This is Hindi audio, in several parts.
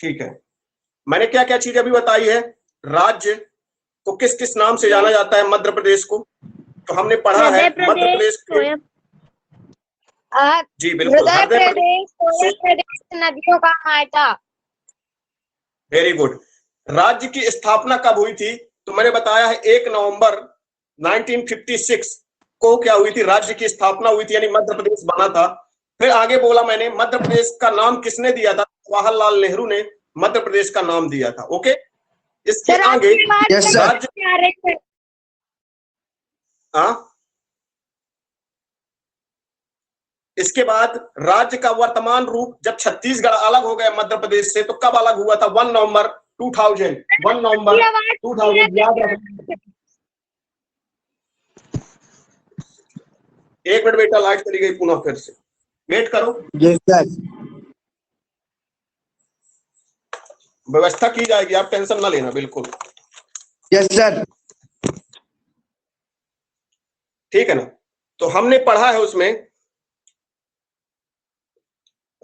ठीक है, मैंने क्या क्या चीज अभी बताई है। राज्य को किस किस नाम से जाना जाता है मध्य प्रदेश को, तो हमने पढ़ा है मध्य प्रदेश के, जी बिल्कुल, नदियों का मायका। Very good. राज्य की स्थापना कब हुई थी, तो मैंने बताया है 1 नवंबर 1956 को क्या हुई थी, राज्य की स्थापना हुई थी, यानी मध्य प्रदेश बना था। फिर आगे बोला मैंने मध्य प्रदेश का नाम किसने दिया था, जवाहरलाल नेहरू ने मध्य प्रदेश का नाम दिया था। ओके, इसके आगे राज्य, इसके बाद राज्य का वर्तमान रूप जब छत्तीसगढ़ अलग हो गया मध्य प्रदेश से, तो कब अलग हुआ था, 1 नवंबर 2000, 1 नवंबर 2000, याद रखना। एक मिनट बेटा, लाइट चली गई पुनः, फिर से वेट करो। यस सर, व्यवस्था की जाएगी, आप टेंशन ना लेना, बिल्कुल। यस सर, ठीक है ना। तो हमने पढ़ा है उसमें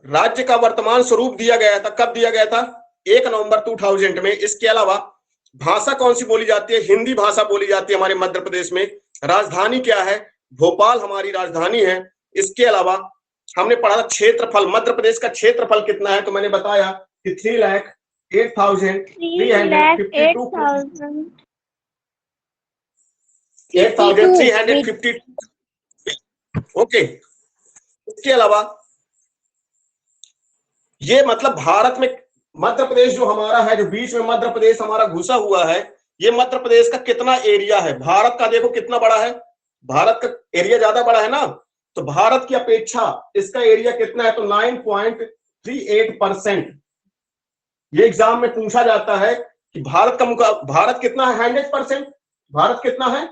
राज्य का वर्तमान स्वरूप दिया गया था, कब दिया गया था, 1 नवंबर 2000 में। इसके अलावा भाषा कौन सी बोली जाती है, हिंदी भाषा बोली जाती है हमारे मध्य प्रदेश में। राजधानी क्या है, भोपाल हमारी राजधानी है। इसके अलावा हमने पढ़ा था क्षेत्रफल, मध्य प्रदेश का क्षेत्रफल कितना है, तो मैंने बताया कि 3,08,352। ओके, इसके अलावा ये मतलब भारत में मध्य प्रदेश जो हमारा है, जो बीच में मध्य प्रदेश हमारा घुसा हुआ है, ये मध्य प्रदेश का कितना एरिया है, भारत का देखो कितना बड़ा है, भारत का एरिया ज्यादा बड़ा है ना, तो भारत की अपेक्षा इसका एरिया कितना है, तो 9.38%। ये एग्जाम में पूछा जाता है कि भारत का भारत कितना है, 100%, भारत कितना है,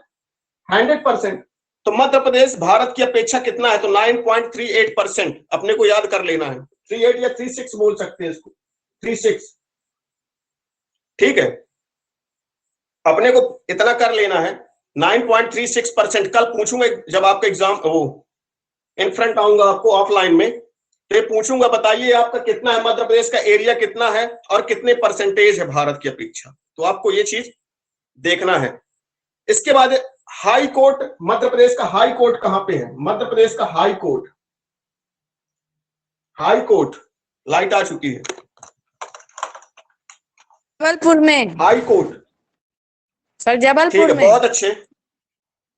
100%, तो मध्य प्रदेश भारत की अपेक्षा कितना है, तो 9.38%। अपने को याद कर लेना है, 38 या 36 बोल सकते हैं इसको, 36, ठीक है, अपने को इतना कर लेना है 9.36%। कल पूछूंगा जब आपका एग्जाम वो इन फ्रंट आऊंगा आपको ऑफलाइन में, तो पूछूंगा बताइए आपका कितना है, मध्य प्रदेश का एरिया कितना है और कितने परसेंटेज है भारत की अपेक्षा, तो आपको ये चीज देखना है। इसके बाद हाई कोर्ट, मध्य प्रदेश का हाई कोर्ट कहां पे है, मध्य प्रदेश का high court, high court, light आ चुकी है, जबलपुर में, हाई कोर्ट सर जबलपुर में। बहुत अच्छे,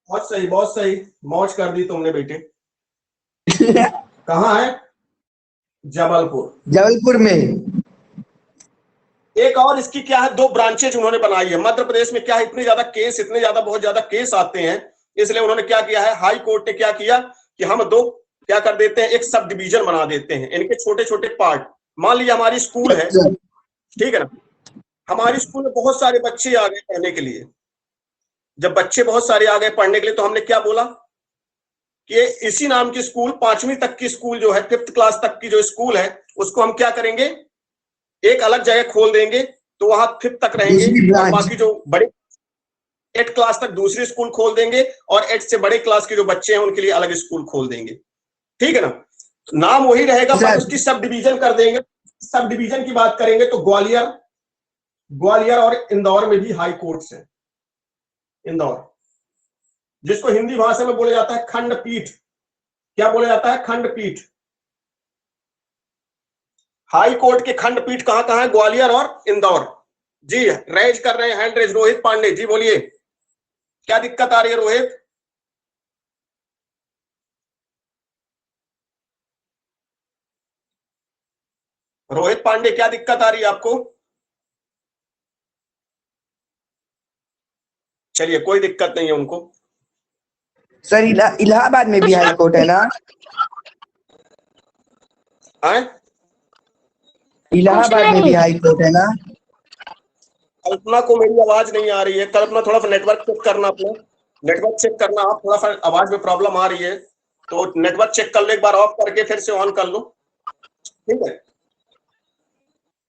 बहुत सही, बहुत सही, मौज कर दी तुमने बेटे। कहाँ है, जबलपुर, जबलपुर में। एक और इसकी क्या है, 2 ब्रांचेज उन्होंने बनाई है। मध्य प्रदेश में क्या है, इतने ज्यादा केस, इतने ज्यादा बहुत ज्यादा केस आते हैं, इसलिए उन्होंने क्या किया है, हाई कोर्ट ने क्या किया कि हम 2 क्या कर देते हैं, एक सब डिवीजन बना देते हैं, इनके छोटे छोटे पार्ट। मान लीजिए हमारी स्कूल है, ठीक है ना, हमारी स्कूल में बहुत सारे बच्चे आ गए पढ़ने के लिए। जब बच्चे बहुत सारे आ गए पढ़ने के लिए, तो हमने क्या बोला कि इसी नाम की स्कूल 5वीं तक की स्कूल जो है, 5th क्लास तक की जो स्कूल है, उसको हम क्या करेंगे, एक अलग जगह खोल देंगे, तो वहां 5th तक रहेंगे, और बाकी जो बड़े 8th क्लास तक दूसरी स्कूल खोल देंगे, और 8th से बड़े क्लास के जो बच्चे हैं उनके लिए अलग स्कूल खोल देंगे, ठीक है ना। नाम वही रहेगा, पर उसकी सब डिवीजन कर देंगे। सब डिवीजन की बात करेंगे तो ग्वालियर और इंदौर में भी हाई कोर्ट्स है। इंदौर, जिसको हिंदी भाषा में बोला जाता है खंडपीठ, क्या बोला जाता है, खंडपीठ। हाई कोर्ट के खंडपीठ कहां कहां है, ग्वालियर और इंदौर। जी रेज कर रहे हैं, हैंड रेज, रोहित पांडे जी बोलिए, क्या दिक्कत आ रही है रोहित। रोहित पांडे क्या दिक्कत आ रही है आपको, चलिए कोई दिक्कत नहीं है उनको। सर इलाहाबाद में भी हाई कोर्ट है ना, इलाहाबाद में भी हाई कोर्ट है ना। कल्पना को मेरी आवाज नहीं आ रही है, कल्पना थोड़ा सा नेटवर्क चेक करना, अपना नेटवर्क चेक करना, आप थोड़ा सा आवाज में प्रॉब्लम आ रही है, तो नेटवर्क चेक कर लो एक बार, ऑफ करके फिर से ऑन कर लो, ठीक है।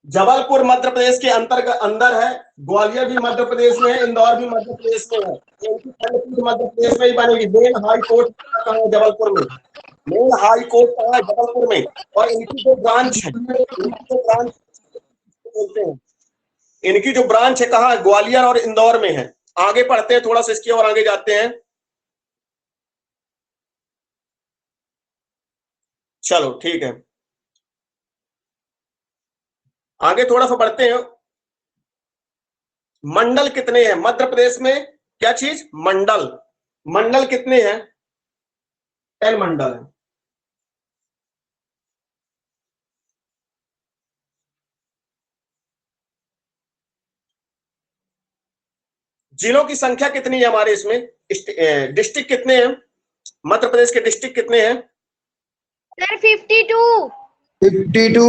जबलपुर मध्य प्रदेश के अंतर्गत अंदर है, ग्वालियर भी मध्य प्रदेश में है, इंदौर भी मध्य प्रदेश में है, मध्य प्रदेश में ही बनेगी। मेन हाई कोर्ट कहाँ है, जबलपुर में, मेन हाई कोर्ट कहाँ है, जबलपुर में, और इनकी जो ब्रांच है, बोलते हैं। इनकी जो ब्रांच है कहाँ है? ग्वालियर और इंदौर में है। आगे पढ़ते हैं थोड़ा सा, इसकी और आगे जाते हैं। चलो ठीक है, आगे थोड़ा सा बढ़ते हैं। मंडल कितने हैं मध्य प्रदेश में? क्या चीज? मंडल। मंडल कितने हैं? 10 मंडल है। जिलों की संख्या कितनी है हमारे इसमें? डिस्ट्रिक्ट कितने हैं मध्य प्रदेश के? डिस्ट्रिक्ट कितने हैं? सर 52। 52।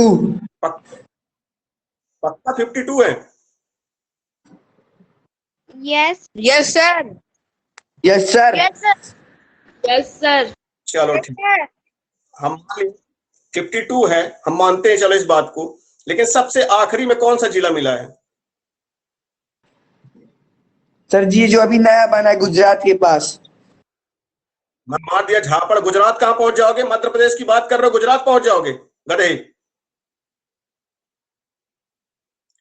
पक्का 52 है? Yes yes sir. Yes sir. Yes sir. Yes sir. चलो ठीक, हम 52 है, हम मानते हैं चलो इस बात को। लेकिन सबसे आखिरी में कौन सा जिला मिला है? सर जी जो अभी नया बना है गुजरात के पास। मैं मार दिया झापड़। गुजरात कहां पहुंच जाओगे? मध्य प्रदेश की बात कर रहे हो, गुजरात पहुंच जाओगे गधे।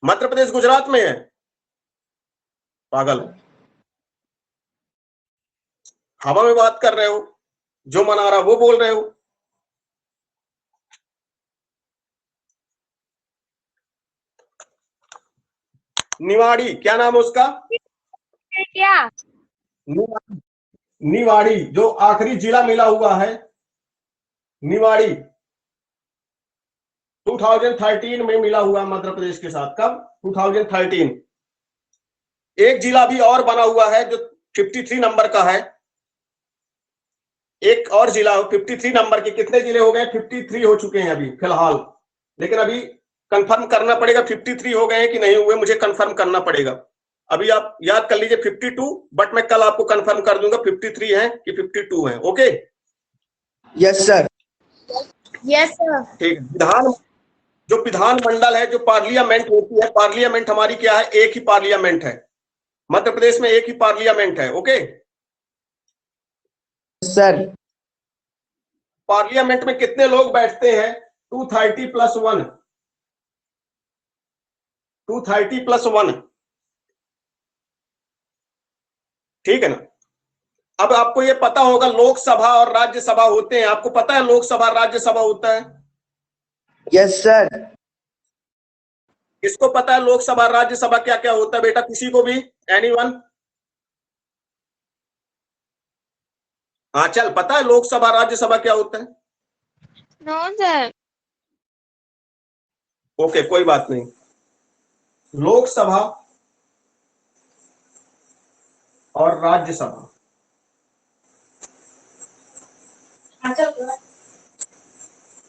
मध्य प्रदेश गुजरात में है, पागल। हवा में बात कर रहे हो, जो मन आ रहा वो बोल रहे हो। निवाड़ी, क्या नाम है उसका? क्या? निवाड़ी। निवाड़ी जो आखिरी जिला मिला हुआ है, निवाड़ी 2013 में मिला हुआ मध्य प्रदेश के साथ। कब? 2013। एक जिला भी और बना हुआ है जो 53 नंबर का है। एक और जिला 53 नंबर के। कितने जिले हो गए? 53 हो चुके हैं अभी फिलहाल। लेकिन अभी कंफर्म करना पड़ेगा 53 हो गए हैं कि नहीं हुए, मुझे कंफर्म करना पड़ेगा। अभी आप याद कर लीजिए 52, बट मैं कल आपको कंफर्म कर दूंगा 53 है कि 52 है। Okay? Yes sir. Yes sir. ठीक। विधान, जो विधानमंडल है, जो पार्लियामेंट होती है, पार्लियामेंट हमारी क्या है? एक ही पार्लियामेंट है मध्य प्रदेश में, एक ही पार्लियामेंट है। ओके? सर पार्लियामेंट में कितने लोग बैठते हैं? 230 + 1। 230 + 1। ठीक है ना? अब आपको ये पता होगा लोकसभा और राज्यसभा होते हैं। आपको पता है लोकसभा राज्यसभा होता है? Yes sir. किसको पता है लोकसभा राज्यसभा क्या क्या होता है बेटा? किसी को भी? एनीवन? हाँ चल, पता है लोकसभा राज्यसभा क्या होता है? No sir. ओके, कोई बात नहीं। लोकसभा और राज्यसभा,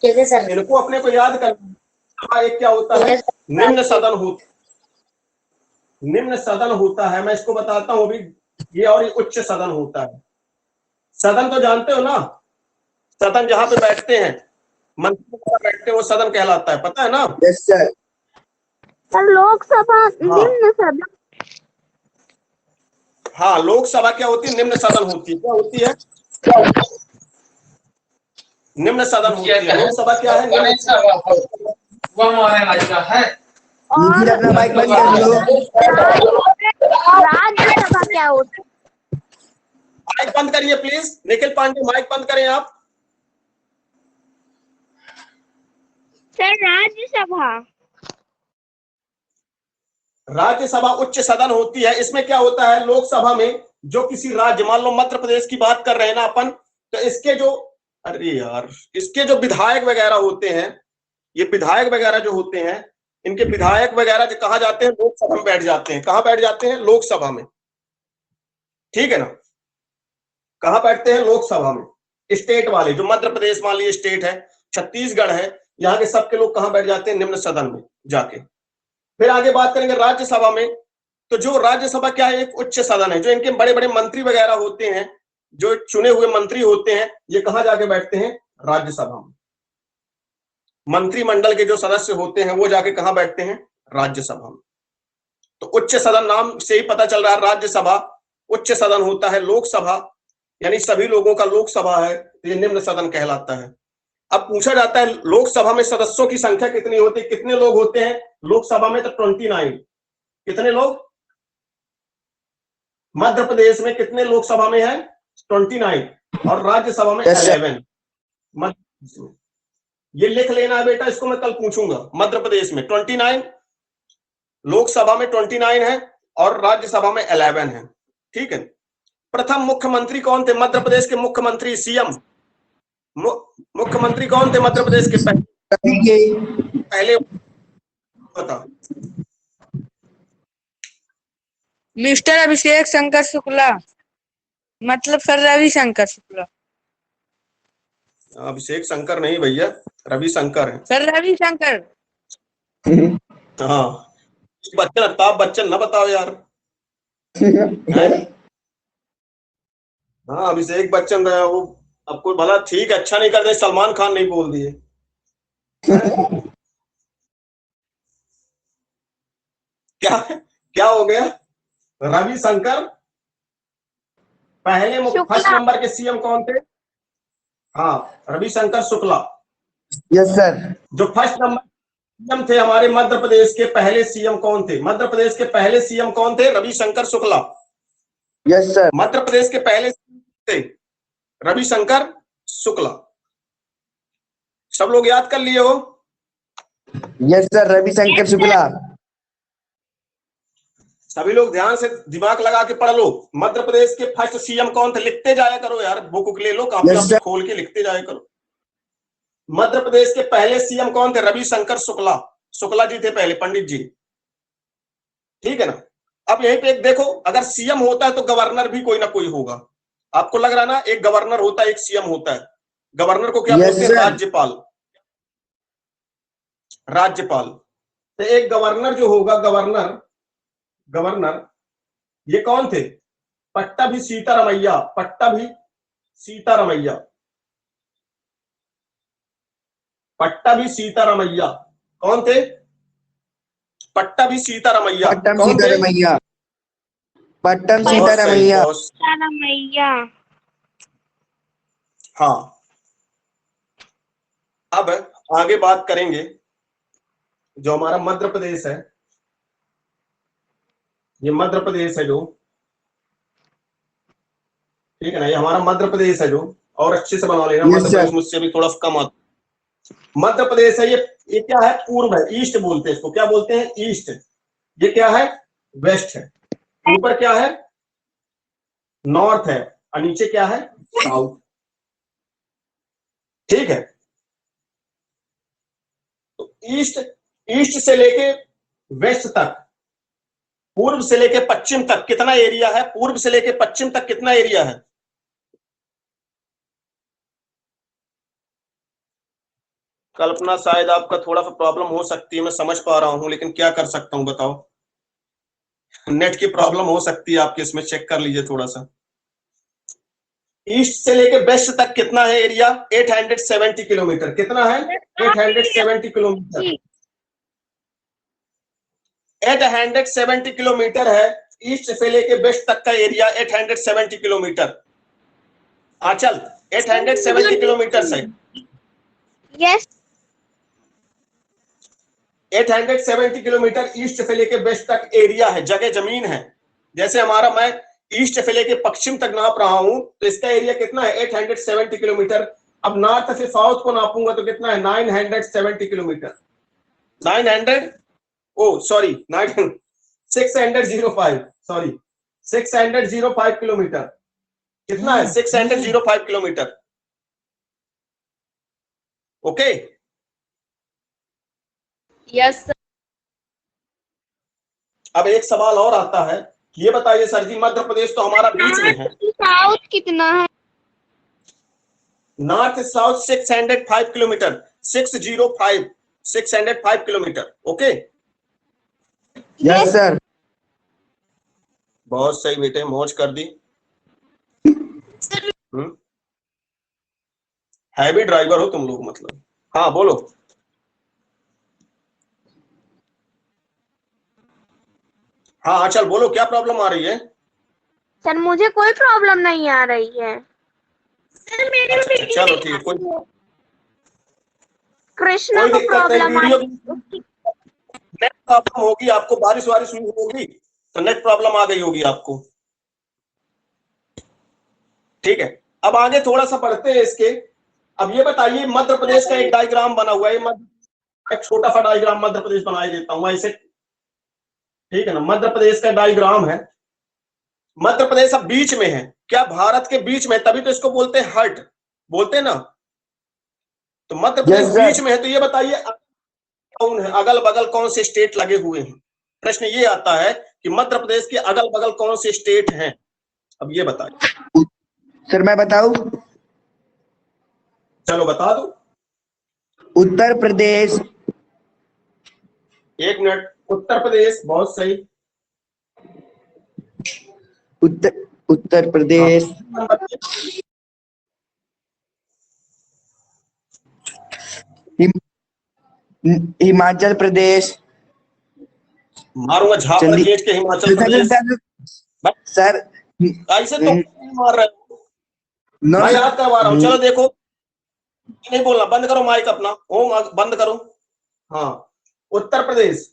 कैसे सर? इनको अपने को याद करना। एक क्या होता है? निम्न सदन होता, निम्न सदन होता है। मैं इसको बताता हूं अभी। ये और ये उच्च सदन होता है। सदन तो जानते हो ना? सदन जहां पे बैठते हैं, मंत्री वगैरह बैठते हैं, वो सदन कहलाता है। पता है ना? Yes sir. सर लोकसभा निम्न सदन। हाँ, लोकसभा क्या होती है? निम्न सदन होती है। क्या होती है? निम्न सदन होती है। लोकसभा क्या है? निम्न निखिल अपना माइक बंद कर लो। राज्यसभा क्या होता है? माइक बंद करिए प्लीज। निखिल पांडे, माइक बंद करें आप। सर राज्यसभा। राज्यसभा उच्च सदन होती है। इसमें क्या होता है? लोकसभा में जो किसी राज्य, मान लो मध्य प्रदेश की बात कर रहे हैं ना अपन, तो इसके जो, अरे यार, इसके जो विधायक वगैरह होते हैं, ये विधायक वगैरह जो होते हैं, इनके विधायक वगैरह जो कहा जाते हैं, लोकसभा में बैठ जाते हैं। कहां बैठ जाते हैं? लोकसभा में। ठीक है ना? कहां बैठते हैं? लोकसभा में। स्टेट वाले, जो मध्य प्रदेश मान लीजिए स्टेट है, छत्तीसगढ़ है, यहाँ के सबके लोग कहां बैठ जाते हैं? निम्न सदन में जाके। फिर आगे बात करेंगे राज्यसभा में। तो जो राज्यसभा क्या है? एक उच्च सदन है। जो इनके बड़े बड़े मंत्री वगैरह होते हैं, जो चुने हुए मंत्री होते हैं, ये कहां जाके बैठते हैं? राज्यसभा में। मंत्रिमंडल के जो सदस्य होते हैं वो जाके कहां बैठते हैं? राज्यसभा में। तो उच्च सदन नाम से ही पता चल रहा है, राज्यसभा उच्च सदन होता है। लोकसभा यानी सभी लोगों का लोकसभा है, तो ये निम्न सदन कहलाता है। अब पूछा जाता है लोकसभा में सदस्यों की संख्या कितनी होती है, कितने लोग होते हैं लोकसभा में? तो 29। कितने लोग? मध्य प्रदेश में कितने लोकसभा में है? 29 और राज्यसभा में 11। मध्य प्रदेश में ये लिख लेना है बेटा, इसको मैं कल पूछूंगा। मध्य प्रदेश में 29, लोकसभा में 29 है और राज्यसभा में 11 है। ठीक है। प्रथम मुख्यमंत्री कौन थे मध्य प्रदेश के? मुख्यमंत्री सीएम मुख्यमंत्री कौन थे मध्य प्रदेश के? पहले बता। मिस्टर अभिषेक शंकर शुक्ला, मतलब सर रविशंकर शुक्ला। अभिषेक शंकर नहीं भैया, रविशंकर है सर, रविशंकर। हाँ बच्चन, अमिताभ बच्चन ना बताओ यार। हाँ अभिषेक बच्चन रहा वो। अब कोई भला ठीक है, अच्छा नहीं कर दे, सलमान खान नहीं बोल दिए। क्या क्या हो गया? रविशंकर। पहले फर्स्ट नंबर के सीएम कौन थे? हाँ रविशंकर शुक्ला। Yes sir. जो फर्स्ट नंबर सीएम थे हमारे मध्य प्रदेश के, पहले सीएम कौन थे? मध्य प्रदेश के पहले सीएम कौन थे? रविशंकर शुक्ला। Yes sir. मध्य प्रदेश के पहले थे रविशंकर शुक्ला। सब लोग याद कर लिए हो? Yes sir, Ravishankar Shukla. सभी लोग ध्यान से दिमाग लगा के पढ़ लो। मध्य प्रदेश के फर्स्ट सीएम कौन थे? लिखते जाया करो यार, बुक ले लो, कापी खोल के लिखते जाया करो। मध्य प्रदेश के पहले सीएम कौन थे? रविशंकर शुक्ला। शुक्ला जी थे पहले, पंडित जी। ठीक है ना। अब यहीं पे एक देखो, अगर सीएम होता है तो गवर्नर भी कोई ना कोई होगा। आपको लग रहा ना, एक गवर्नर होता है, एक सीएम होता है। गवर्नर को क्या बोलते हैं? राज्यपाल। राज्यपाल। तो एक गवर्नर जो होगा, गवर्नर ये कौन थे? पट्टाभी सीतारमैया। पट्टाभी सीतारमैया। पट्टाभी सीतारमैया कौन थे? पट्टाभी सीतारमैया। पट्टम सीतारमैया। पट्टम सीतारमैया। हाँ अब आगे बात करेंगे। जो हमारा मध्य प्रदेश है, ये मध्य प्रदेश है जो, ठीक है ना, ये हमारा मध्य प्रदेश है जो, और अच्छे से बना लेना। मध्य प्रदेश मुझसे भी थोड़ा कम आता। मध्य प्रदेश है ये क्या है? पूर्व है, ईस्ट बोलते हैं इसको। क्या बोलते हैं? ईस्ट। ये क्या है? वेस्ट है। ऊपर क्या है? नॉर्थ है, और नीचे क्या है? साउथ। ठीक है। तो ईस्ट से लेके वेस्ट तक, पूर्व से लेके पश्चिम तक कितना एरिया है? पूर्व से लेके पश्चिम तक कितना एरिया है? कल्पना शायद आपका थोड़ा सा प्रॉब्लम हो सकती है, मैं समझ पा रहा हूं, लेकिन क्या कर सकता हूं बताओ। नेट की प्रॉब्लम हो सकती है आपके, इसमें चेक कर लीजिए थोड़ा सा। ईस्ट से लेके वेस्ट तक कितना है एरिया? 870 किलोमीटर। कितना है? 870 किलोमीटर। 870 किलोमीटर है ईस्ट से लेके वेस्ट तक का एरिया। 870 किलोमीटर। आंचल 870 किलोमीटर से। यस। 870 किलोमीटर ईस्ट से लेके वेस्ट तक एरिया है, जगह जमीन है। जैसे हमारा, मैं ईस्ट से लेके पश्चिम तक नाप रहा हूं, तो इसका एरिया कितना है? 870 किलोमीटर। अब नॉर्थ से साउथ को नापूंगा तो कितना है? 970 किलोमीटर। 900, ओ सॉरी 605, सॉरी 605 किलोमीटर। कितना है? 605 किलोमीटर। ओके। Yes sir. अब एक सवाल और आता है, ये बताइए सर जी, मध्य प्रदेश तो हमारा बीच में है, साउथ कितना है? North south 605 kilometre. 605 kilometre. Okay. Yes sir. बहुत सही बेटे, मौज कर दी। हैवी ड्राइवर हो तुम लोग मतलब। हाँ बोलो। हाँ चल बोलो, क्या प्रॉब्लम आ रही है? सर मुझे कोई प्रॉब्लम नहीं आ रही है। सर मेरे अच्छा, चलो ठीक है। कृष्णा कोई को दिक्कत नहीं, प्रॉब्लम आई वीडियो उसकी। नेट प्रॉब्लम होगी आपको, बारिश वारिश हुई होगी तो नेट प्रॉब्लम आ गई होगी आपको। ठीक है, अब आगे थोड़ा सा पढ़ते हैं इसके। अब ये बताइए, मध्य प्रदेश का एक डायग्राम बना हुआ है, एक छोटा सा डायग्राम मध्य प्रदेश बना देता हूं ऐसे, ठीक है ना। मध्य प्रदेश का डायग्राम है, मध्य प्रदेश अब बीच में है, क्या भारत के बीच में, तभी तो इसको बोलते हैं हर्ट, बोलते हैं ना। तो मध्य प्रदेश Yes, sir. बीच में है, तो ये बताइए कौन है, अगल बगल कौन से स्टेट लगे हुए हैं। प्रश्न ये आता है कि मध्य प्रदेश के अगल बगल कौन से स्टेट हैं, अब ये बताइए। सर मैं बताऊं? चलो बता दो। उत्तर प्रदेश, एक मिनट, उत्तर प्रदेश, बहुत सही। उत्तर प्रदेश, हिमाचल प्रदेश, मारूंगा झापड़ खींच के हिमाचल प्रदेश। सर ऐसे तो नहीं मार रहे हो, नो मैं याद करवा रहा हूँ। चलो देखो, नहीं बोलना, बंद करो माइक अपना, ओम बंद करो। हाँ, उत्तर प्रदेश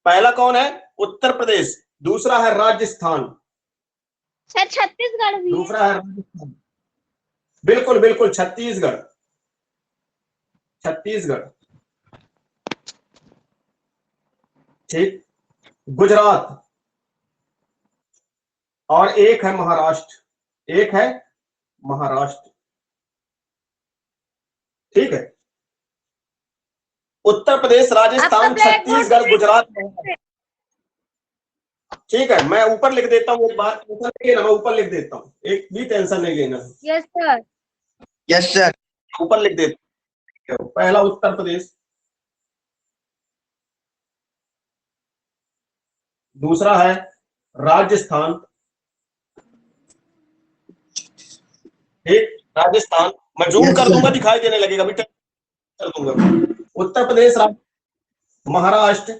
पहला कौन है, उत्तर प्रदेश। दूसरा है राजस्थान। सर छत्तीसगढ़ भी है। दूसरा है राजस्थान, बिल्कुल बिल्कुल, छत्तीसगढ़, छत्तीसगढ़, ठीक। गुजरात, और एक है महाराष्ट्र, एक है महाराष्ट्र, ठीक है। उत्तर प्रदेश, राजस्थान, छत्तीसगढ़, गुजरात, ठीक है। मैं ऊपर लिख देता हूँ, एक बात टेंशन नहीं लेना, मैं ऊपर लिख देता हूँ, एक भी टेंशन नहीं लेना। Yes sir. यस सर, ऊपर लिख देता हूँ। पहला उत्तर प्रदेश, दूसरा है राजस्थान, ठीक, राजस्थान। मैं जूम कर दूंगा, दिखाई देने लगेगा, अभी कर दूंगा। उत्तर प्रदेश, महाराष्ट्र,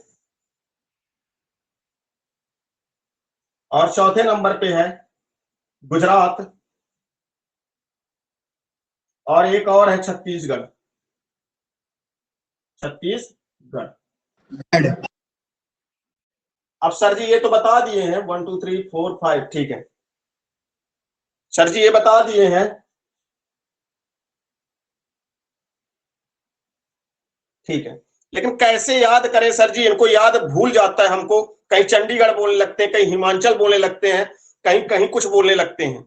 और चौथे नंबर पे है गुजरात, और एक और है छत्तीसगढ़, छत्तीसगढ़। अब सर जी ये तो बता दिए हैं, 1 2 3 4 5, ठीक है सर जी, ये बता दिए हैं, ठीक है। लेकिन कैसे याद करें सर जी, इनको याद भूल जाता है हमको, कहीं चंडीगढ़ बोलने लगते हैं, कहीं हिमाचल बोलने लगते हैं, कहीं कहीं कुछ बोलने लगते हैं,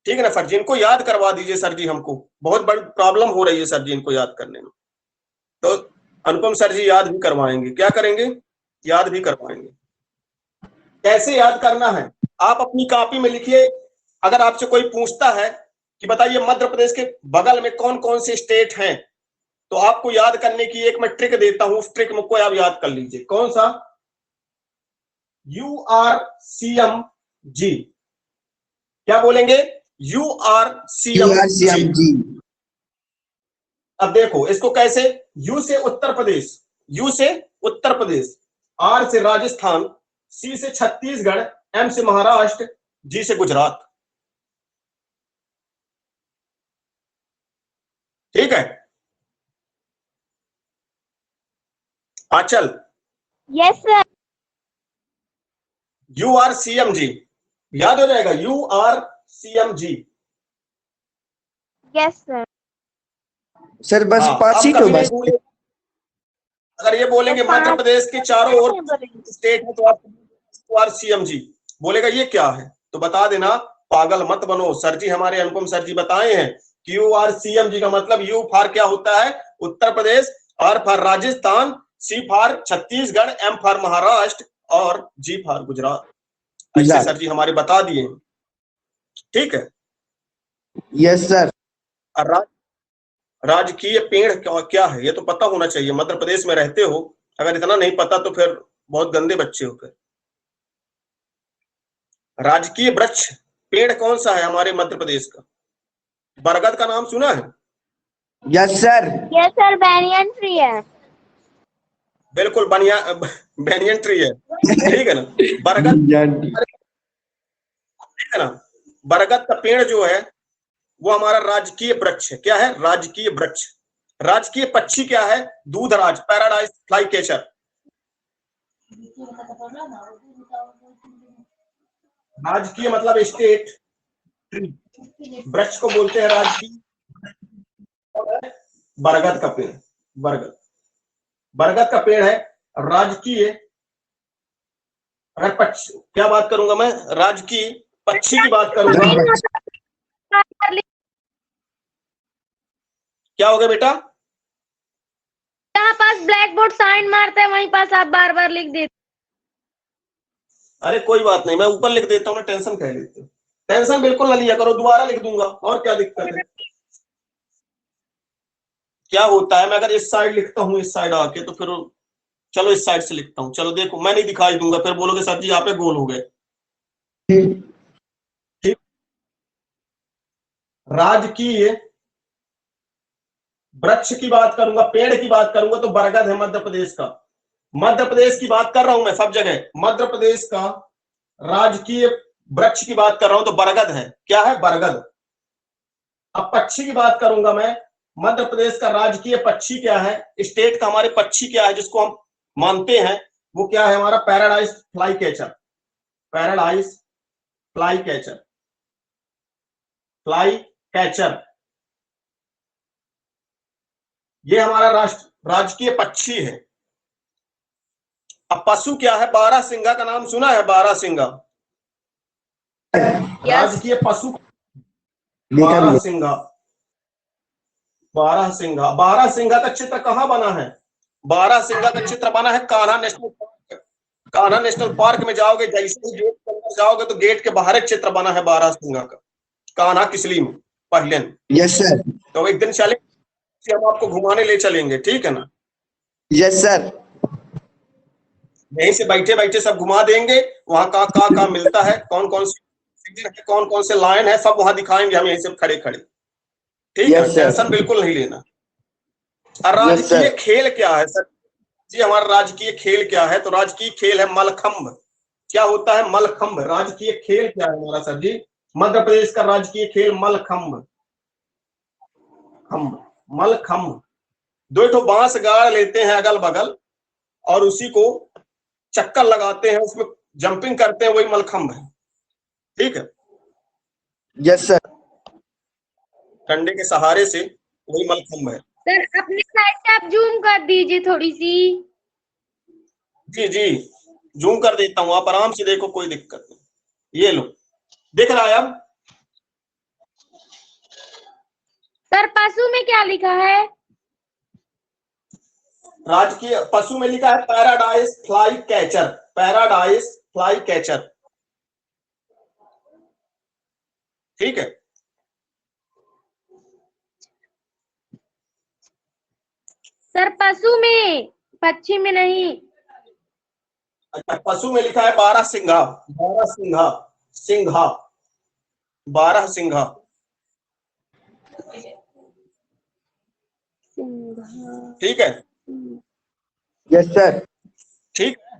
ठीक है ना सर जी। इनको याद करवा दीजिए सर जी, हमको बहुत बड़ी प्रॉब्लम हो रही है सर जी इनको याद करने में। तो अनुपम सर जी याद भी करवाएंगे, क्या करेंगे, याद भी करवाएंगे। कैसे याद करना है, आप अपनी कॉपी में लिखिए। अगर आपसे कोई पूछता है कि बताइए मध्य प्रदेश के बगल में कौन कौन से स्टेट हैं, तो आपको याद करने की एक मैं ट्रिक देता हूं, उस ट्रिक को आप याद कर लीजिए। कौन सा, URCMG, क्या बोलेंगे, URCMG। अब देखो इसको कैसे, यू से उत्तर प्रदेश, यू से उत्तर प्रदेश, आर से राजस्थान, सी से छत्तीसगढ़, एम से महाराष्ट्र, जी से गुजरात, ठीक है। आंचल, यस सर। URCMG याद हो जाएगा, URCMG। Yes sir. सर बस हाँ, 5 ही अब तो कभी नहीं बस। भूले, अगर ये बोलेंगे तो मध्य प्रदेश के चारों ओर बोलेंगे। स्टेट है, तो आप URCMG बोलेगा ये क्या है, तो बता देना, पागल मत बनो, सर जी हमारे अनुपम सर जी बताए हैं कि URCMG का मतलब यू फॉर क्या होता है, Uttar Pradesh, R for Rajasthan, C for Chhattisgarh, M for Maharashtra, और जी फॉर गुजरात। ऐसे सर जी हमारे बता दिए, ठीक है। Yes sir. राजकीय पेड़ क्या है, ये तो पता होना चाहिए, मध्य प्रदेश में रहते हो, अगर इतना नहीं पता तो फिर बहुत गंदे बच्चे हो फिर। राजकीय वृक्ष पेड़ कौन सा है हमारे मध्य प्रदेश का, बरगद का नाम सुना है, yes sir. Yes sir, banyan tree है। बिल्कुल, बैनियन ट्री है, ठीक है ना। बरगद, ठीक है ना, बरगद का पेड़ जो है वो हमारा राजकीय वृक्ष है। क्या है, राजकीय वृक्ष। राजकीय पक्षी क्या है? दूधराज, पैराडाइज फ्लाई कैचर। राजकीय मतलब स्टेट, वृक्ष को बोलते हैं राजकीय। बरगद का पेड़, बरगद का पेड़ है राजकीय। अगर पक्षी क्या बात करूंगा मैं, राजकीय पक्षी की बात करूंगा। क्या हो गया बेटा? जहाँ पास ब्लैक बोर्ड साइन मारते हैं वहीं पास आप बार बार लिख देते। अरे कोई बात नहीं, मैं ऊपर लिख देता हूँ ना, टेंशन कह लेते हो। टेंशन बिल्कुल ना लिया करो, दोबारा लिख दूंगा, और क्या दिक्कत है? क्या होता है मैं अगर इस साइड लिखता हूँ, इस साइड आके, तो फिर चलो इस साइड से लिखता हूँ। चलो देखो, मैं नहीं दिखाई दूंगा, फिर बोलोगे सर जी यहाँ पे गोल हो गए। ठीक, राजकीय वृक्ष की बात करूंगा, पेड़ की बात करूंगा तो बरगद है मध्य प्रदेश का। मध्य प्रदेश की बात कर रहा हूं मैं सब जगह, मध्य प्रदेश का राजकीय वृक्ष की बात कर रहा हूं तो बरगद है। क्या है? बरगद। अब पक्षी की बात करूंगा मैं, मध्य प्रदेश का राजकीय पक्षी क्या है? स्टेट का हमारे पक्षी क्या है जिसको हम मानते हैं, वो क्या है हमारा? Paradise fly catcher, paradise fly catcher, fly catcher. ये हमारा राजकीय पक्षी है। अब पशु क्या है? बारहसिंगा का नाम सुना है? बारहसिंगा राजकीय पशु, बारहसिंगा। बारहसिंगा, बारहसिंगा का चित्र कहाँ बना है? बारहसिंगा का चित्र बना है Kanha national park. Kanha national park में जाओगे, जैसे ही गेट के अंदर जाओगे तो गेट के बाहर एक चित्र बना है बारहसिंगा का, कान्हा किसली में, पहले। Yes sir. तो एक दिन चले, हम आपको घुमाने ले चलेंगे, ठीक है ना? Yes sir. यहीं से बैठे बैठे सब घुमा देंगे, वहां का मिलता है, कौन कौन से लाइन है, सब वहां दिखाएंगे हम यहीं से खड़े खड़े, ठीक है? टेंशन बिल्कुल नहीं लेना। और राजकीय खेल क्या है सर जी? हमारा राजकीय खेल क्या है? तो राजकीय खेल है मलखंभ। क्या होता है? मलखंभ। राजकीय खेल क्या है हमारा सर जी? मध्य प्रदेश का राजकीय खेल मलखंभ। मलखंभ। दो ठो बांस गाड़ लेते हैं अगल बगल और उसी को चक्कर लगाते हैं, उसमें जंपिंग करते हैं, वही मलखंभ है, ठीक है? Yes sir. डंडे के सहारे से, वही मलखंभ है। सर अपने साइड से आप जूम कर दीजिए थोड़ी सी। जी जी, जूम कर देता हूं, आप आराम से देखो, कोई दिक्कत नहीं। ये लो, दिख रहा है अब? सर पशु में क्या लिखा है? राजकीय पशु में लिखा है paradise fly catcher, paradise fly catcher, ठीक है? सर पशु में, पक्षी में नहीं। अच्छा, पशु में लिखा है बारहसिंगा, बारहसिंगा, सिंघा, बारहसिंगा, ठीक है? Yes sir. ठीक है।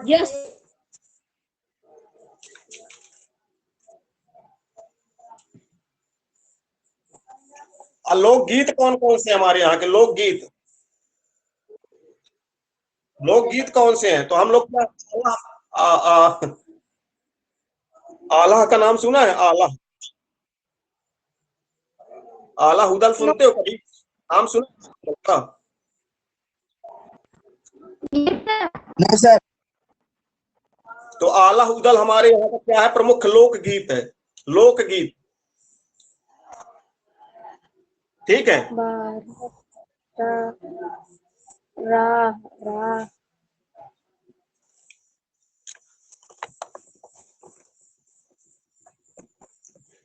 यस। लोकगीत कौन कौन से हमारे यहाँ के? लोकगीत, लोकगीत कौन से हैं? तो हम लोग आल्हा का नाम सुना है? आल्हा, आल्हा हुदल सुनते हो कभी? नाम सुना? नहीं सर। तो आल्हा हुदल हमारे यहाँ का क्या है? प्रमुख लोकगीत है, लोकगीत, ठीक है?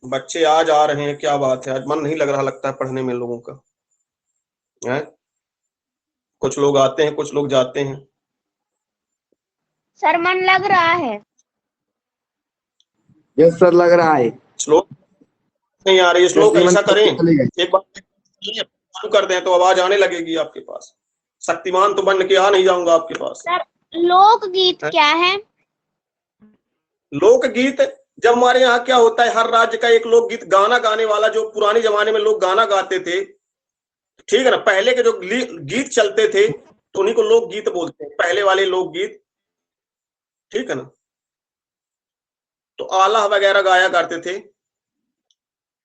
बच्चे आज आ रहे हैं, क्या बात है, आज मन नहीं लग रहा लगता है पढ़ने में लोगों का, है? कुछ लोग आते हैं, कुछ लोग जाते हैं। सर मन लग रहा है। यस सर, लग रहा है। श्लोक नहीं आ रही, श्लोक ऐसा करें, एक बार चालू कर दें तो आवाज आने लगेगी आपके पास। शक्तिमान तो बन के आ नहीं जाऊंगा आपके पास। सर लोकगीत क्या है? लोकगीत जब हमारे यहाँ क्या होता है, हर राज्य का एक लोकगीत गाना गाने वाला, जो पुराने जमाने में लोग गाना गाते थे, ठीक है ना, पहले के जो गीत चलते थे तो उन्हीं को लोकगीत बोलते हैं, पहले वाले लोकगीत, ठीक है ना। तो आला वगैरह गाया करते थे,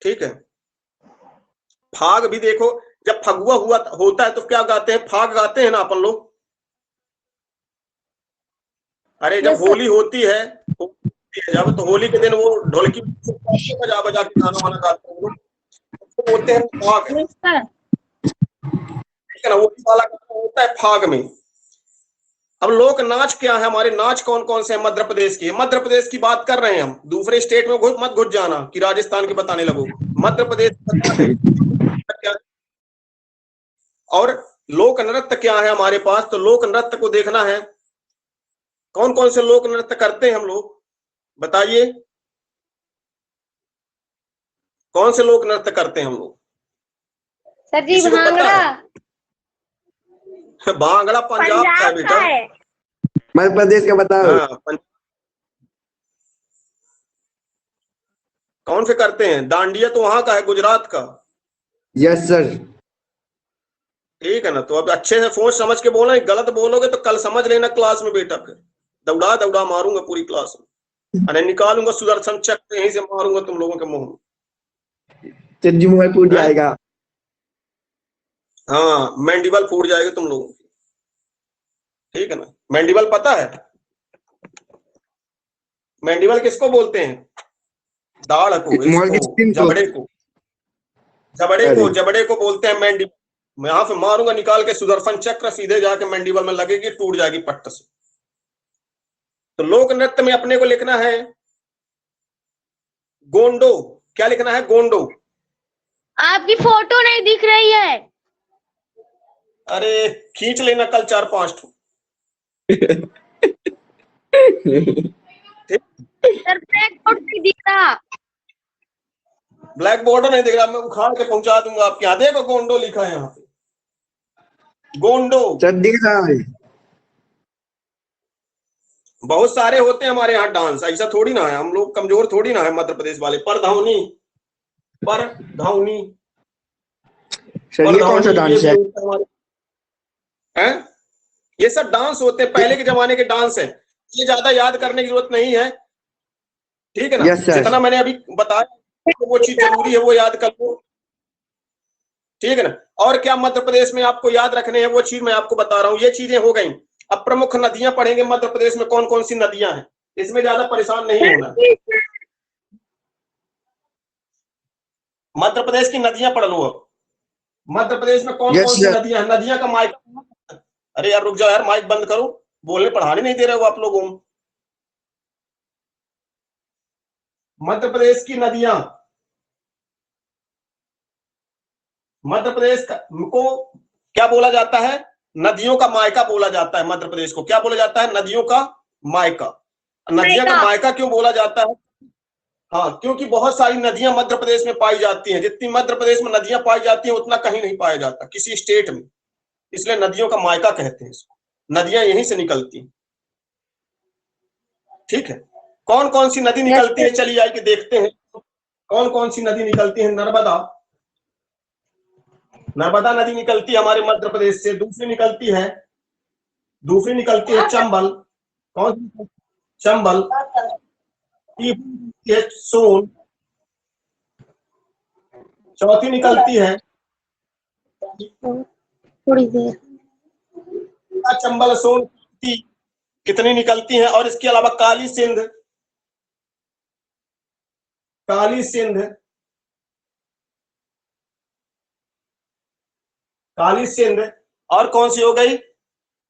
ठीक है। फाग भी देखो, जब फगुआ हुआ होता है तो क्या गाते हैं, फाग गाते हैं ना अपन लोग। अरे जब Yes, sir. होली होती है जब, तो होली के दिन वो ढोलकी बजा बजा के गाना वाना गाते हैं, तो बोलते हैं फाग, Yes, sir. ठीक है ना। वो वाला गाना होता है फाग में। अब लोक नाच क्या है, हमारे नाच कौन कौन से हैं मध्य प्रदेश के, मध्य प्रदेश की बात कर रहे हैं हम, दूसरे स्टेट में मत घुस जाना कि राजस्थान के बताने लगो, मध्य प्रदेश क्या। और लोक नृत्य क्या है हमारे पास, तो लोक नृत्य को देखना है, कौन कौन से लोक नृत्य करते हैं हम लोग, बताइए कौन से लोक नृत्य करते हैं हम लोग। सर जी किसी को पता भांगड़ा है? भांगड़ा पंजाब का है बेटा। है। मध्य प्रदेश का बताओ। हाँ, कौन से करते हैं, डांडिया तो वहां का है, गुजरात का। Yes sir. ठीक है ना। तो अब अच्छे से सोच समझ के बोलना, गलत बोलोगे तो कल समझ लेना क्लास में बेटा, फिर दौड़ा दौड़ा मारूंगा पूरी क्लास में, अरे निकालूंगा सुदर्शन चक्र, यहीं से मारूंगा तुम लोगों के मुंह में, चज्जू मोबाइल फूट जाएगा। हाँ, मैंडिबल फूट जाएगी तुम लोगों की, ठीक है ना। मैंडिबल पता है, मैंडिबल किसको बोलते हैं, दाढ़ को, इसको जबड़े को, जबड़े को बोलते हैं मैंडिबल। मैं यहां से मारूंगा निकाल के सुदर्शन चक्र, सीधे जाके मैंडिबल में लगेगी, टूट जाएगी पट्ट से। तो लोक नृत्य में अपने को लिखना है गोंडो, क्या लिखना है, गोंडो। आपकी फोटो नहीं दिख रही है। अरे खींच लेना कल 4-5 सर ब्लैक बोर्ड नहीं दिख रहा। ब्लैक बोर्ड नहीं दिख रहा, मैं उखाड़ के पहुंचा दूंगा आपके यहाँ, देखो गोंडो लिखा है यहाँ पे, गोंडो। सर दिख रहा है। बहुत सारे होते हैं हमारे यहाँ डांस, ऐसा थोड़ी ना है, हम लोग कमजोर थोड़ी ना है मध्य प्रदेश वाले। परधावनी, परधावनी, सर ये कौन सा डांस है? ये सब डांस होते हैं, पहले के जमाने के डांस है, ये ज्यादा याद करने की जरूरत नहीं है, ठीक है ना। Yes, sir. जितना मैंने अभी बताया तो वो चीज जरूरी है, वो याद कर लो, ठीक है ना। और क्या मध्य प्रदेश में आपको याद रखने हैं, वो चीज मैं आपको बता रहा हूँ, ये चीजें हो गई। अब प्रमुख नदियां पढ़ेंगे मध्य प्रदेश में कौन कौन सी नदियां हैं, इसमें ज्यादा परेशान नहीं होना। मध्य प्रदेश की नदियां पढ़ लो। अब मध्य प्रदेश में कौन कौन सी नदियां हैं, नदियां का माइक, अरे यार रुक जाओ यार, माइक बंद करो, बोलने पढ़ाने नहीं दे रहे हो आप लोगों। मध्य प्रदेश की नदियां, मध्य प्रदेश को क्या बोला जाता है, नदियों का मायका बोला जाता है। मध्य प्रदेश को क्या बोला जाता है, नदियों का मायका। नदियों का मायका क्यों बोला जाता है, हाँ, क्योंकि बहुत सारी नदियां मध्य प्रदेश में पाई जाती हैं, जितनी मध्य प्रदेश में नदियां पाई जाती हैं उतना कहीं नहीं पाया जाता किसी स्टेट में, इसलिए नदियों का मायका कहते हैं इसको, नदियां यहीं से निकलती हैं, ठीक है। कौन कौन सी नदी निकलती है, चलिए आइए देखते हैं कौन कौन सी नदी निकलती है। नर्मदा, नर्मदा नदी निकलती है हमारे मध्य प्रदेश से। दूसरी निकलती है चंबल, कौन सी, चंबल। सोन, चौथी निकलती है थोड़ी देर। चंबल सोन की कितनी निकलती हैं, और इसके अलावा काली सिंध, काली सिंध, काली सिंध, और कौन सी हो गई,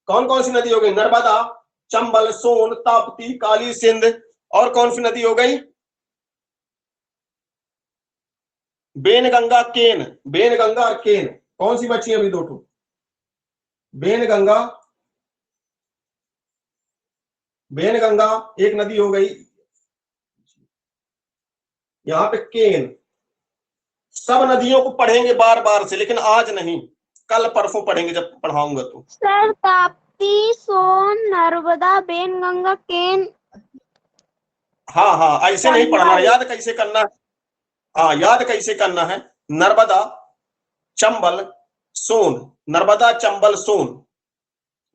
कौन कौन सी नदी हो गई, नर्मदा, चंबल, सोन, ताप्ती, काली सिंध, और कौन सी नदी हो गई, बेनगंगा, केन, बेनगंगा और केन, कौन सी बची अभी दो ठो, बेनगंगा, बेनगंगा एक नदी हो गई, यहां पे केन। सब नदियों को पढ़ेंगे बार बार से, लेकिन आज नहीं, कल परसों पढ़ेंगे जब पढ़ाऊंगा तो। सर ताप्ती, सोन, नर्मदा, बेनगंगा, केन। हाँ हाँ, ऐसे नहीं पढ़ना, याद कैसे करना है। हाँ, याद कैसे करना है। नर्मदा, चंबल, सोन, नर्मदा, चंबल, सोन।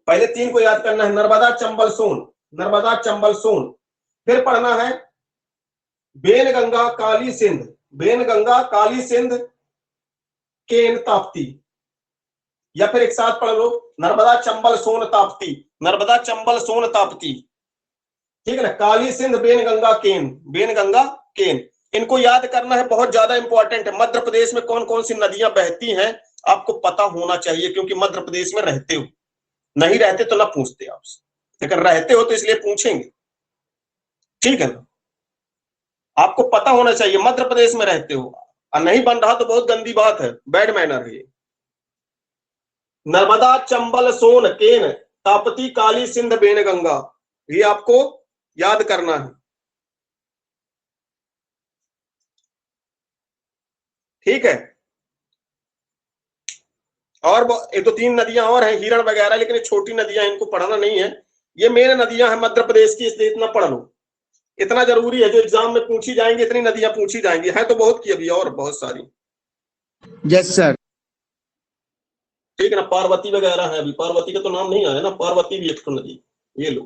पहले 3 को याद करना है, नर्मदा, चंबल, सोन, नर्मदा, चंबल, सोन। फिर पढ़ना है बेन गंगा, काली सिंध, बेन गंगा, काली सिंध, केन, ताप्ती। या फिर एक साथ पढ़ लो, नर्मदा, चंबल, सोन, ताप्ती, नर्मदा, चंबल, सोन, ताप्ती। ठीक है ना, काली सिंध, बेन गंगा, केन, बेन गंगा, केन। इनको याद करना है, बहुत ज्यादा इंपॉर्टेंट है। मध्य प्रदेश में कौन कौन सी नदियां बहती हैं आपको पता होना चाहिए, क्योंकि मध्य प्रदेश में रहते हो। नहीं रहते तो ना पूछते आपसे, लेकिन रहते हो तो इसलिए पूछेंगे। ठीक है ना, आपको पता होना चाहिए मध्य प्रदेश में रहते हो, और नहीं बन रहा तो बहुत गंदी बात है, बैड मैनर है। नर्मदा, चंबल, सोन, केन, ताप्ती, काली सिंध, बेन गंगा, ये आपको याद करना है। ठीक है, और एक 2-3 नदियां और हैं, हिरण वगैरह, लेकिन ये छोटी नदियां, इनको पढ़ना नहीं है। ये मेन नदियां हैं मध्य प्रदेश की, इसलिए इतना पढ़ लो। इतना जरूरी है, जो एग्जाम में पूछी जाएंगी इतनी नदियां पूछी जाएंगी, है तो बहुत की अभी और बहुत सारी। Yes sir. ठीक है ना, पार्वती वगैरह है, अभी पार्वती का तो नाम नहीं आया ना, पार्वती भी एक तो नदी, ये लो,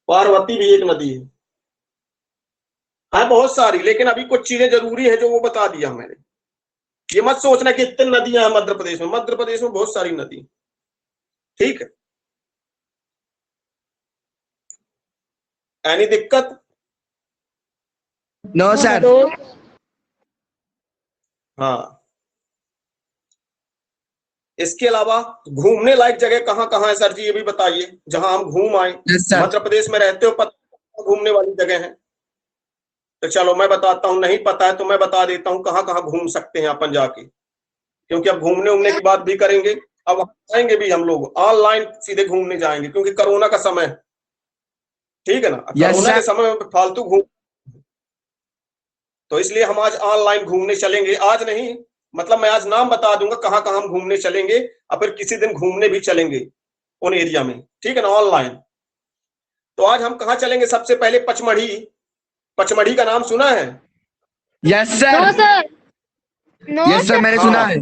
पार्वती भी एक नदी है बहुत सारी, लेकिन अभी कुछ चीजें जरूरी है जो वो बता दिया मैंने। ये मत सोचना कि इतनी नदियां हैं मध्य प्रदेश में, मध्य प्रदेश में बहुत सारी नदी। ठीक है, एनी दिक्कत? No sir. हाँ, इसके अलावा घूमने लायक जगह कहाँ कहाँ है सर जी, ये भी बताइए, जहां हम घूम आए। Yes sir. मध्य प्रदेश में रहते हो, पता घूमने वाली जगह है? तो चलो मैं बताता हूँ, नहीं पता है तो मैं बता देता हूँ कहाँ कहाँ घूम सकते हैं अपन जाके, क्योंकि अब घूमने उमने की बात भी करेंगे। अब जाएंगे भी हम लोग ऑनलाइन, सीधे घूमने जाएंगे, क्योंकि कोरोना का समय है। ठीक है ना, यस कोरोना के सर। समय में फालतू घूम, तो इसलिए हम आज ऑनलाइन घूमने चलेंगे। आज नहीं, मतलब मैं आज नाम बता दूंगा कहाँ कहाँ हम घूमने चलेंगे, और फिर किसी दिन घूमने भी चलेंगे उन एरिया में। ठीक है ना, ऑनलाइन। तो आज हम कहाँ चलेंगे? सबसे पहले पचमढ़ी। पचमढ़ी का नाम सुना है? Yes no sir. Sir, no yes sir, मैंने हाँ सुना है।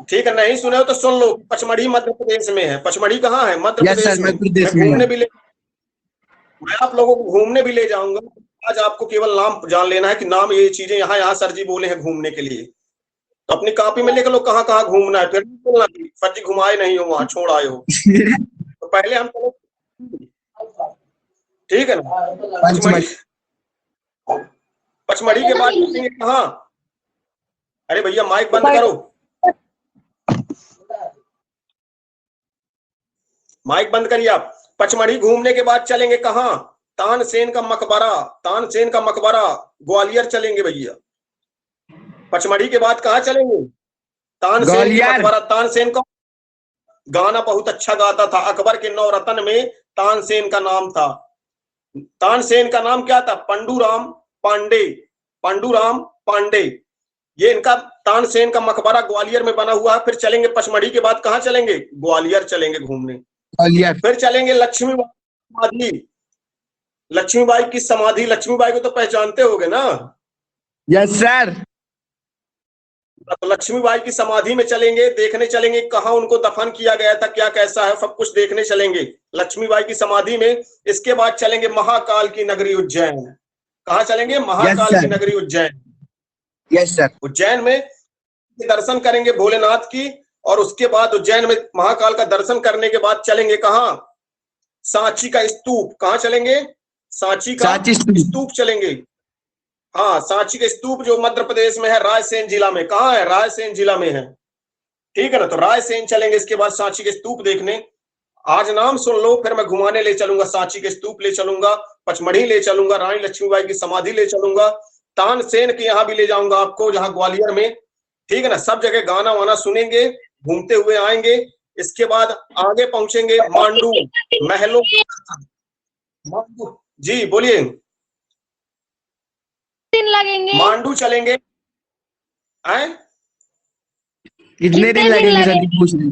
ठीक है, नहीं सुने हो तो सुन लो, पचमढ़ी मध्य प्रदेश में है। पचमढ़ी कहाँ है? मध्य यस प्रदेश सर, में। मध्य प्रदेश मैं में घूमने है। भी ले, मैं आप लोगों को घूमने भी ले जाऊंगा। आज आपको केवल नाम जान लेना है कि नाम, ये चीजें यहाँ यहाँ सर जी बोले हैं घूमने के लिए, तो अपनी कॉपी में लिख लो कहाँ कहाँ घूमना है, फिर बोलना कि सर जी घुमाए नहीं हो, वहां छोड़ आए हो। तो पहले हम चलो, ठीक है ना, पचमढ़ी। पंचमढ़ी। पचमढ़ी के बाद चलेंगे कहाँ? अरे भैया माइक बंद करो, माइक बंद करिए आप। पचमढ़ी घूमने के बाद चलेंगे कहाँ? तानसेन का मकबरा, तानसेन का मकबरा, ग्वालियर चलेंगे भैया। पचमढ़ी के बाद कहाँ चलेंगे? तानसेन की ग्वालियर। मकबरा। तानसेन का गाना बहुत अच्छा गाता था, अकबर के नौरत्न में तानसेन का नाम था। तानसेन का नाम क्या था? पंडूराम पांडे, पांडूराम पांडे। ये इनका तानसेन का मकबरा ग्वालियर में बना हुआ है। फिर चलेंगे पचमढ़ी के बाद कहाँ चलेंगे? ग्वालियर चलेंगे घूमने। ग्वालियर। फिर चलेंगे लक्ष्मीबाई समाधि। लक्ष्मीबाई की समाधि, लक्ष्मीबाई को तो पहचानते होगे ना? Yes sir. तो लक्ष्मीबाई की समाधि में चलेंगे, देखने चलेंगे कहाँ उनको दफन किया गया था, क्या कैसा है, सब कुछ देखने चलेंगे लक्ष्मीबाई की समाधि में। इसके बाद चलेंगे महाकाल की नगरी उज्जैन। कहाँ चलेंगे? महाकाल की नगरी उज्जैन। Yes sir. उज्जैन में दर्शन करेंगे भोलेनाथ की, और उसके बाद उज्जैन में महाकाल का दर्शन करने के बाद चलेंगे कहाँ? सांची का स्तूप। कहाँ चलेंगे? सांची का सांची स्तूप। स्तूप चलेंगे। हाँ, सांची का स्तूप जो मध्य प्रदेश में है, रायसेन जिला में। कहाँ है? रायसेन जिला में है। ठीक है ना, तो रायसेन चलेंगे इसके बाद सांची के स्तूप देखने। आज नाम सुन लो, फिर मैं घुमाने ले चलूंगा, सांची के स्तूप ले चलूंगा, पचमढ़ी ले चलूंगा, रानी लक्ष्मीबाई की समाधि ले चलूंगा, तानसेन के यहाँ भी ले जाऊंगा आपको, जहाँ ग्वालियर में। ठीक है ना, सब जगह गाना वाना सुनेंगे, घूमते हुए आएंगे। इसके बाद आगे पहुंचेंगे मांडू महलों। मांडू, जी बोलिए। दिन लगेंगे? मांडू चलेंगे। आए? कितने दिन लगेंगे सर जी, पूछ रहे हैं।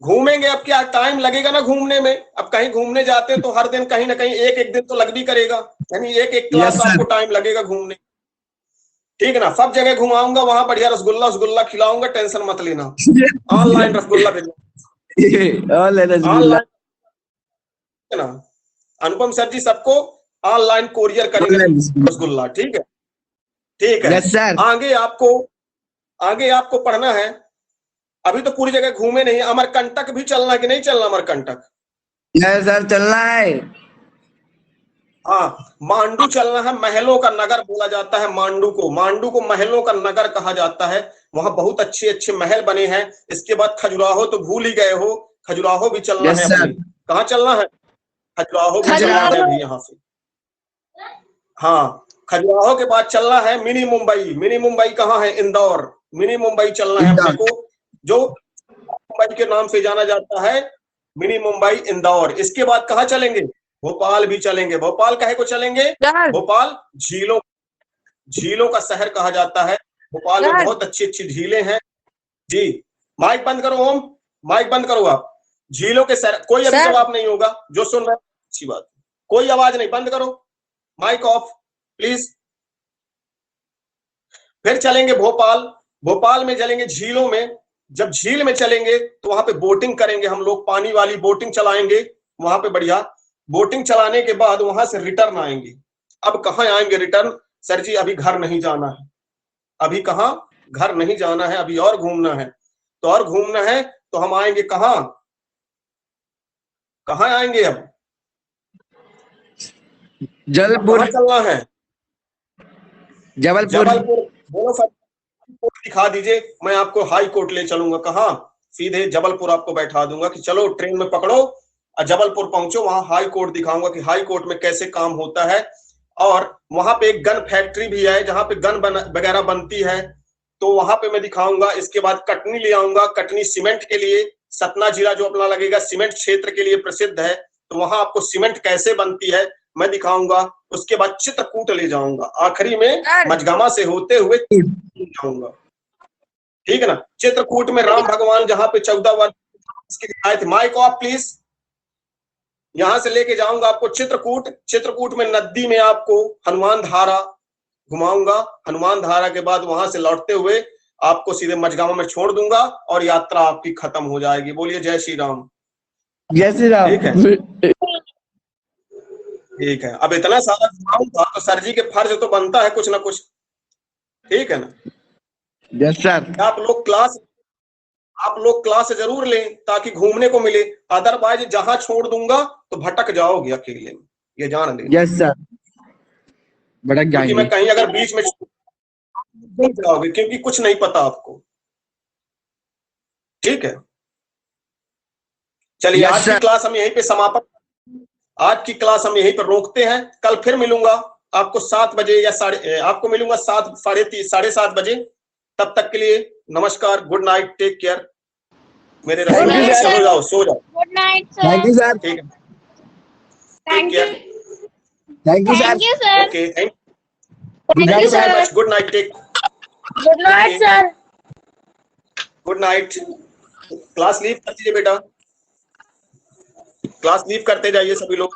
घूमेंगे, अब क्या टाइम लगेगा ना घूमने में। अब कहीं घूमने जाते हैं तो हर दिन कहीं ना कहीं एक एक दिन तो लग भी करेगा, यानी एक एक क्लास Yes, sir. आपको टाइम लगेगा घूमने। ठीक है ना, सब जगह घुमाऊंगा, वहां बढ़िया रसगुल्ला रसगुल्ला खिलाऊंगा, टेंशन मत लेना। ऑनलाइन रसगुल्ला भेजना, ऑनलाइन रसगुल्ला। ऑनलाइन, है ना। अनुपम सर जी सबको ऑनलाइन कोरियर करेंगे ऑनलाइन रसगुल्ला। रसगुल्ला, ठीक है, ठीक है। Yes sir. आगे आपको पढ़ना है। अभी तो पूरी जगह घूमे नहीं, अमरकंटक भी चलना है कि नहीं चलना अमरकंटक? यस सर, चलना है। हाँ, मांडू चलना है, महलों का नगर बोला जाता है मांडू को, मांडू को महलों का नगर कहा जाता है। वहां बहुत अच्छे अच्छे महल बने हैं। इसके बाद खजुराहो तो भूल ही गए हो, खजुराहो भी चलना यस है सर। अपने। कहाँ चलना है? खजुराहो भी चलना है खजुराहो। अभी यहाँ से। हाँ, खजुराहो के बाद चलना है मिनी मुंबई। मिनी मुंबई कहाँ है? इंदौर। मिनी मुंबई चलना है अपने को, जो मुंबई के नाम से जाना जाता है, मिनी मुंबई इंदौर। इसके बाद कहाँ चलेंगे? भोपाल भी चलेंगे। भोपाल काहे को चलेंगे? सर भोपाल झीलों झीलों का शहर कहा जाता है। भोपाल में सर। बहुत अच्छी अच्छी झीलें हैं। जी, माइक बंद करो ओम, माइक बंद करो आप। झीलों के शहर, कोई अभी सर। जवाब नहीं होगा, जो सुन रहे हैं अच्छी बात, कोई आवाज नहीं, बंद करो, माइक ऑफ प्लीज। फिर चलेंगे भोपाल। भोपाल में चलेंगे झीलों में। जब झील में चलेंगे तो वहां पे बोटिंग करेंगे हम लोग, पानी वाली बोटिंग चलाएंगे वहां पे बढ़िया। बोटिंग चलाने के बाद वहां से रिटर्न आएंगे। अब कहाँ आएंगे रिटर्न? सर जी अभी घर नहीं जाना है। अभी कहाँ? घर नहीं जाना है, अभी और घूमना है। तो और घूमना है तो हम आएंगे कहाँ? कहाँ आएंगे अब? जबलपुर। कहाँ चलना है? जबलपुर। जबलपुर। बोलो सर, कोर्ट दिखा दीजिए, मैं आपको हाई कोर्ट ले चलूंगा। कहाँ? सीधे जबलपुर आपको बैठा दूंगा कि चलो ट्रेन में पकड़ो और जबलपुर पहुंचो, वहां हाई कोर्ट दिखाऊंगा कि हाई कोर्ट में कैसे काम होता है। और वहां पे एक गन फैक्ट्री भी है जहां पे गन वगैरह बनती है, तो वहां पे मैं दिखाऊंगा। इसके बाद कटनी ले आऊंगा, कटनी सीमेंट के लिए, सतना जिला जो अपना लगेगा सीमेंट क्षेत्र के लिए प्रसिद्ध है, तो वहां आपको सीमेंट कैसे बनती है मैं दिखाऊंगा। उसके बाद चित्रकूट ले जाऊंगा, आखिरी में सर। मझगामा से होते हुए जाऊंगा। ठीक है ना। चित्रकूट में राम भगवान जहां पे 14 वर्ष के आए थे, माइक ऑफ प्लीज। यहां से लेके जाऊंगा आपको चित्रकूट। चित्रकूट में नदी में आपको हनुमान धारा घुमाऊंगा। हनुमान धारा के बाद वहां से लौटते हुए आपको सीधे मझगामा में छोड़ दूंगा और यात्रा आपकी खत्म हो जाएगी। बोलिए जय श्री राम। जय श्री राम। ठीक है, ठीक है। अब इतना सारा घुमाऊंगा तो सर जी के फर्ज तो बनता है कुछ ना कुछ, ठीक है ना। Yes sir. आप लोग क्लास जरूर लें ताकि घूमने को मिले, अदरवाइज जहां छोड़ दूंगा तो भटक जाओगे अकेले में, ये जान लें। यस सर, भटक क्योंकि मैं जाएंगे। कहीं अगर बीच में भूल जाओगे, क्योंकि कुछ नहीं पता आपको। ठीक है, चलिए Yes, आज की sir. क्लास हम यहीं पे समापन, आज की क्लास हम यहीं पर रोकते हैं। कल फिर मिलूंगा आपको 7 बजे या आपको मिलूंगा 7:30 बजे। तब तक के लिए नमस्कार, गुड नाइट, टेक केयर। मेरे Thank you, रसोई sir. हो जाओ, सो जाओ। Good night thank sir. You sir. ठीक है, thank you, thank you sir. Thank you sir, okay, thank good thank night you sir. Sir. Much, good night, take, good night sir. Good night. Class leave कर दीजिए बेटा, क्लास लीव करते जाइए सभी लोग।